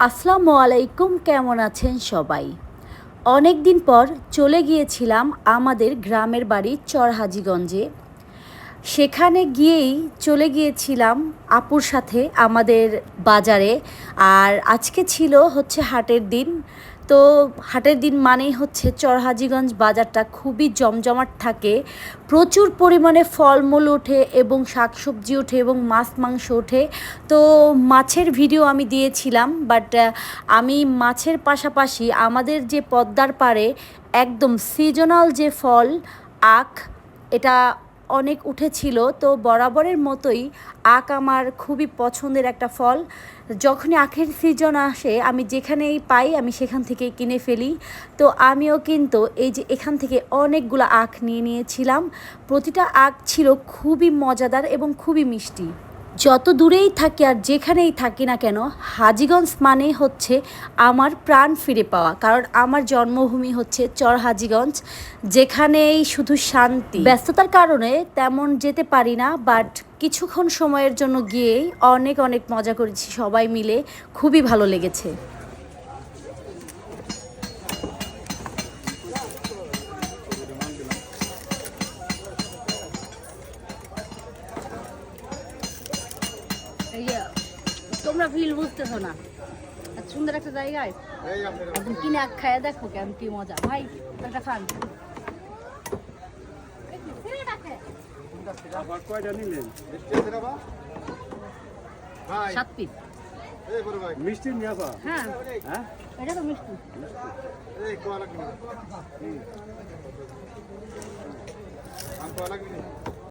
আসসালামু আলাইকুম, কেমন আছেন সবাই? অনেক দিন পর চলে গিয়েছিলাম আমাদের গ্রামের বাড়ি চরহাজিগঞ্জে। সেখানে গিয়েই চলে গিয়েছিলাম আপুর সাথে আমাদের বাজারে। আর আজকে ছিল হচ্ছে হাটের দিন। তো হাটের দিন মানেই হচ্ছে চরহাজিগঞ্জ বাজারটা খুবই জমজমাট থাকে। প্রচুর পরিমাণে ফলমূল ওঠে এবং শাকসবজি ওঠে এবং মাছ মাংস ওঠে। তো মাছের ভিডিও আমি দিয়েছিলাম, বাট আমি মাছের পাশাপাশি আমাদের যে পদ্মার পাড়ে একদম সিজনাল যে ফল আখ, এটা অনেক উঠেছিল। তো বরাবরের মতোই আখ আমার খুবই পছন্দের একটা ফল। যখনই আখের সিজন আসে আমি যেখানেই পাই আমি সেখান থেকে কিনে ফেলি। তো আমিও কিন্তু এই যে এখান থেকে অনেকগুলো আখ নিয়ে নিয়েছিলাম। প্রতিটা আখ ছিল খুবই মজাদার এবং খুবই মিষ্টি। যত দূরেই থাকি আর যেখানেই থাকি না কেন, হাজীগঞ্জ মানেই হচ্ছে আমার প্রাণ ফিরে পাওয়া। কারণ আমার জন্মভূমি হচ্ছে চরহাজীগঞ্জ, যেখানেই শুধু শান্তি। ব্যস্ততার কারণে তেমন যেতে পারি না, বাট কিছুক্ষণ সময়ের জন্য গিয়েই অনেক অনেক মজা করেছি সবাই মিলে। খুবই ভালো লেগেছে। তোমরা ফিল বুঝতেছো না, এত সুন্দর একটা জায়গায় একদম কিনে খায় দেখো কেমন কি মজা। ভাই একটা খান। সাত পিস মিষ্টি নিয়ে আসা। হ্যাঁ, হ্যাঁ, এটা তো মিষ্টি। এই কোয়া লাগবে।